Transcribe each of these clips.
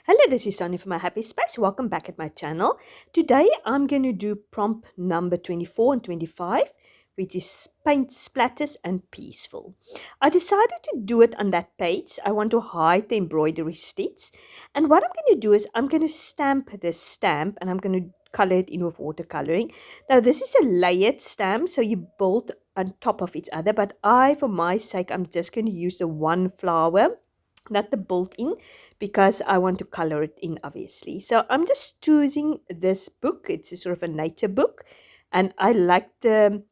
Hello, this is Sonja from my happy space. Welcome back at my channel. Today I'm going to do prompt number 24 and 25, which is paint splatters and peaceful. I decided to do it on that page. I want to hide the embroidery stitch. And what I'm going to do is I'm going to stamp this stamp and I'm going to color it in with watercoloring. Now this is a layered stamp, so you build on top of each other, but for my sake, I'm just going to use the one flower, not the built-in, because I want to color it in, obviously. So I'm just choosing this book. It's a sort of a nature book, and I like the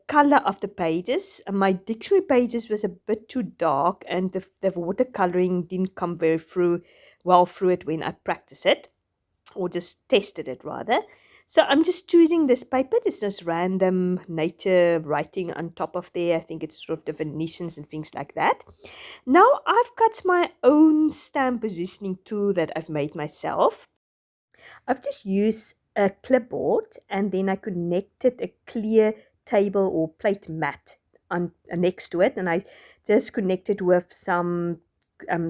color of the pages. My dictionary pages was a bit too dark, and the watercoloring didn't come well through it when I practiced it, or just tested it rather. So I'm just choosing this paper. It's just random nature writing on top of there. I think it's sort of definitions and things like that. Now I've got my own stamp positioning tool that I've made myself. I've just used a clipboard and then I connected a clear table or plate mat on next to it, and I just connected with some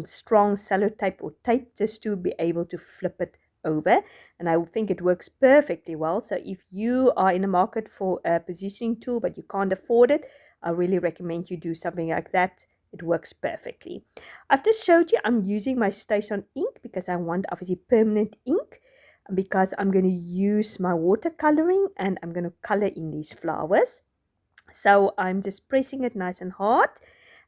strong sellotape or tape just to be able to flip it over, and I think it works perfectly well. So if you are in the market for a positioning tool but you can't afford it, I really recommend you do something like that. It works perfectly. I've just showed you I'm using my Station ink because I want obviously permanent ink, because I'm going to use my watercoloring and I'm going to color in these flowers. So I'm just pressing it nice and hard.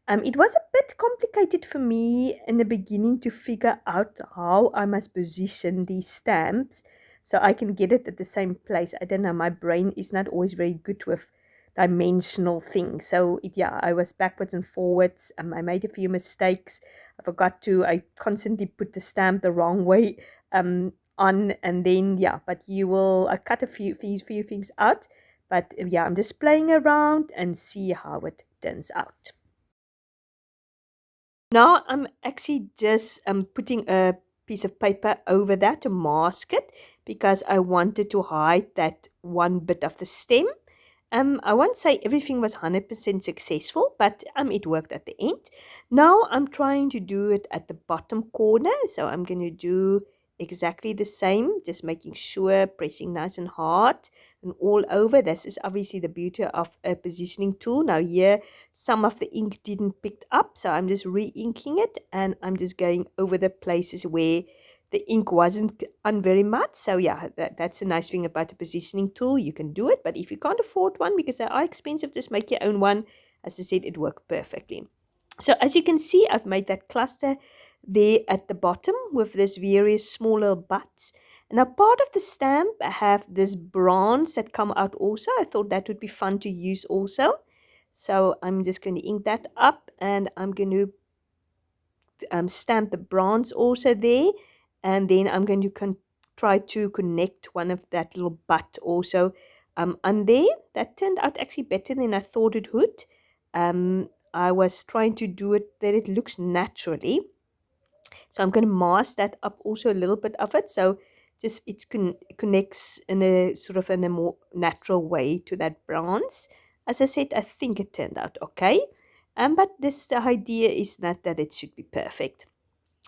It was a bit complicated for me in the beginning to figure out how I must position these stamps so I can get it at the same place. I don't know, my brain is not always very good with dimensional things. So yeah, I was backwards and forwards. I made a few mistakes. I constantly put the stamp the wrong way on, and then yeah, but I cut a few things out. But yeah, I'm just playing around and see how it turns out. Now I'm actually just putting a piece of paper over that to mask it, because I wanted to hide that one bit of the stem. I won't say everything was 100% successful, but it worked at the end. Now I'm trying to do it at the bottom corner, so I'm going to do exactly the same, just making sure, pressing nice and hard and all over. This is obviously the beauty of a positioning tool. Now here, some of the ink didn't pick up, so I'm just re-inking it, and I'm just going over the places where the ink wasn't on very much. So yeah, that's a nice thing about a positioning tool. You can do it, but if you can't afford one because they are expensive, just make your own one. As I said, it worked perfectly. So as you can see, I've made that cluster there at the bottom with this various smaller butts. Now part of the stamp I have this bronze that come out also. I thought that would be fun to use also. So I'm just going to ink that up, and I'm going to stamp the bronze also there, and then I'm going to try to connect one of that little butt also on there. That turned out actually better than I thought it would. I was trying to do it that it looks naturally, so I'm going to mask that up also a little bit of it, so just connects in a sort of in a more natural way to that bronze. As I said, I think it turned out okay, but the idea is not that it should be perfect.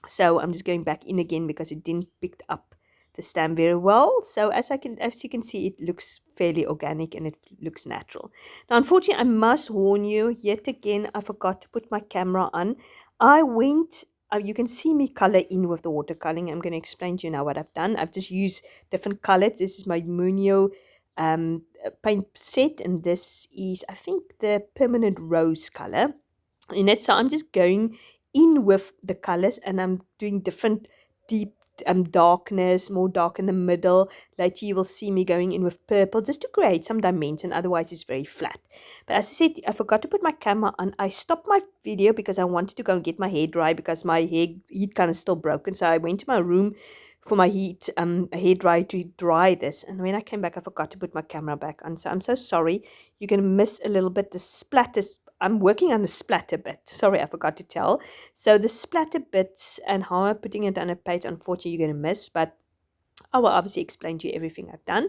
So I'm just going back in again because it didn't pick up the stamp very well. So as you can see, it looks fairly organic and it looks natural. Now unfortunately, I must warn you yet again, I forgot to put my camera on. You can see me color in with the watercoloring. I'm going to explain to you now what I've done. I've just used different colors. This is my Munio paint set, and this is, I think, the permanent rose color in it. So I'm just going in with the colors, and I'm doing different deep darkness, more dark in the middle. Later you will see me going in with purple just to create some dimension, otherwise it's very flat. But as I said, I forgot to put my camera on. I stopped my video because I wanted to go and get my hair dry, because my heat kind of still broken. So I went to my room for my hair dryer to dry this, and when I came back I forgot to put my camera back on. So I'm so sorry, you're going to miss a little bit the splatters. I'm working on the splatter bit. Sorry, I forgot to tell. So the splatter bits and how I'm putting it on a page, unfortunately, you're going to miss. But I will obviously explain to you everything I've done.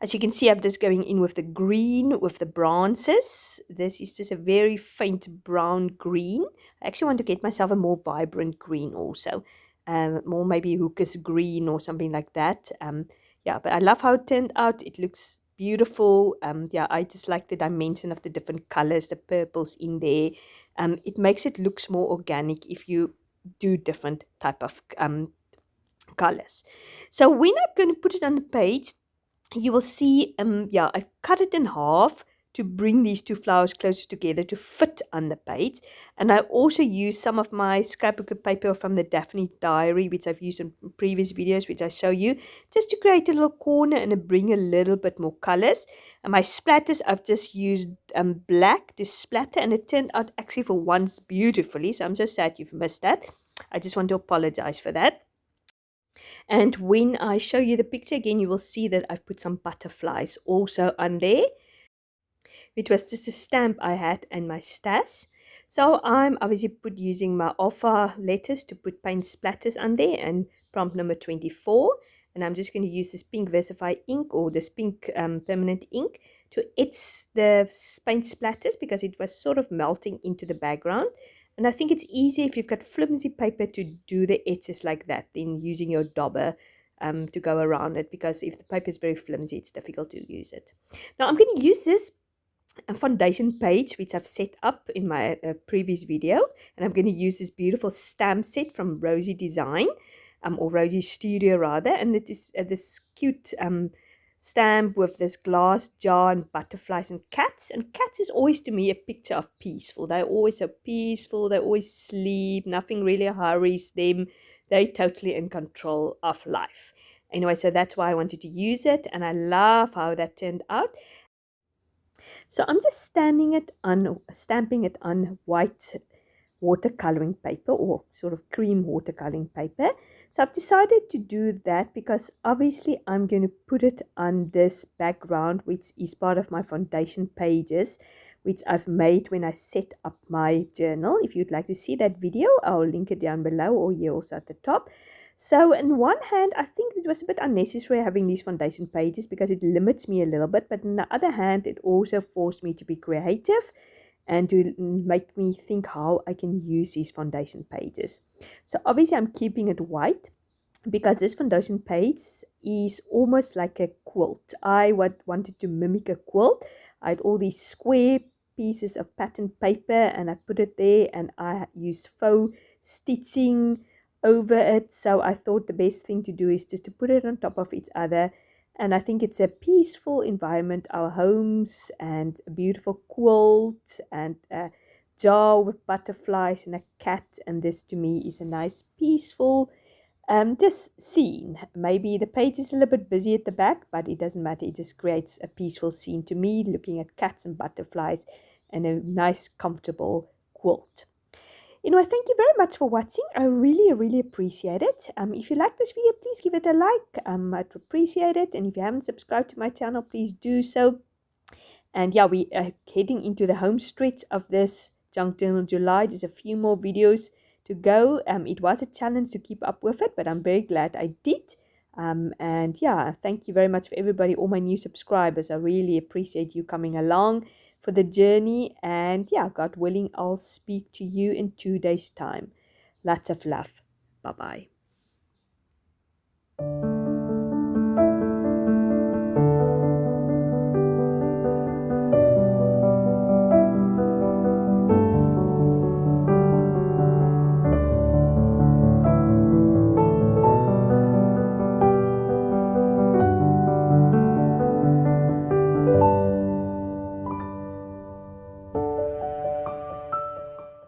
As you can see, I'm just going in with the green, with the bronzes. This is just a very faint brown green. I actually want to get myself a more vibrant green also. more maybe hooker's green or something like that. Yeah, but I love how it turned out. It looks beautiful. Yeah, I just like the dimension of the different colors, the purples in there. It makes it looks more organic if you do different type of colors. So when I'm going to put it on the page, you will see, yeah, I've cut it in half to bring these two flowers closer together to fit on the page. And I also use some of my scrapbook paper from the Daphne diary, which I've used in previous videos, which I show you, just to create a little corner and bring a little bit more colors. And my splatters, I've just used black to splatter, and it turned out actually for once beautifully. So I'm so sad you've missed that. I just want to apologize for that. And when I show you the picture again, you will see that I've put some butterflies also on there. It was just a stamp I had in my stash. So I'm obviously using my alpha letters to put paint splatters on there and prompt number 24. And I'm just going to use this pink Versify ink or this pink permanent ink to etch the paint splatters because it was sort of melting into the background. And I think it's easy if you've got flimsy paper to do the etches like that than using your dauber to go around it, because if the paper is very flimsy, it's difficult to use it. Now I'm going to use this a foundation page which I've set up in my previous video, and I'm going to use this beautiful stamp set from Rosie Design or Rosie Studio rather, and it is this cute stamp with this glass jar and butterflies and cats. And cats is always to me a picture of peaceful. They're always so peaceful, they always sleep, nothing really hurries them, they're totally in control of life. Anyway, so that's why I wanted to use it, and I love how that turned out. So I'm just stamping it on white watercoloring paper or sort of cream watercoloring paper. So I've decided to do that because obviously I'm going to put it on this background, which is part of my foundation pages, which I've made when I set up my journal. If you'd like to see that video, I'll link it down below or here also at the top. So in one hand, I think it was a bit unnecessary having these foundation pages because it limits me a little bit. But on the other hand, it also forced me to be creative and to make me think how I can use these foundation pages. So obviously I'm keeping it white because this foundation page is almost like a quilt. I wanted to mimic a quilt. I had all these square pieces of pattern paper and I put it there, and I used faux stitching over it. So I thought the best thing to do is just to put it on top of each other. And I think it's a peaceful environment, our homes, and a beautiful quilt and a jar with butterflies and a cat. And this to me is a nice peaceful just scene. Maybe the page is a little bit busy at the back, but it doesn't matter. It just creates a peaceful scene to me, looking at cats and butterflies and a nice comfortable quilt. Anyway, thank you very much for watching. I really appreciate it. If you like this video, please give it a like. I'd appreciate it. And if you haven't subscribed to my channel, please do so. And yeah, we are heading into the home stretch of this Junk Journal July. There's a few more videos to go. It was a challenge to keep up with it, but I'm very glad I did. And yeah, thank you very much for everybody, all my new subscribers. I really appreciate you coming along for the journey. And yeah, God willing, I'll speak to you in 2 days' time. Lots of love. Bye-bye.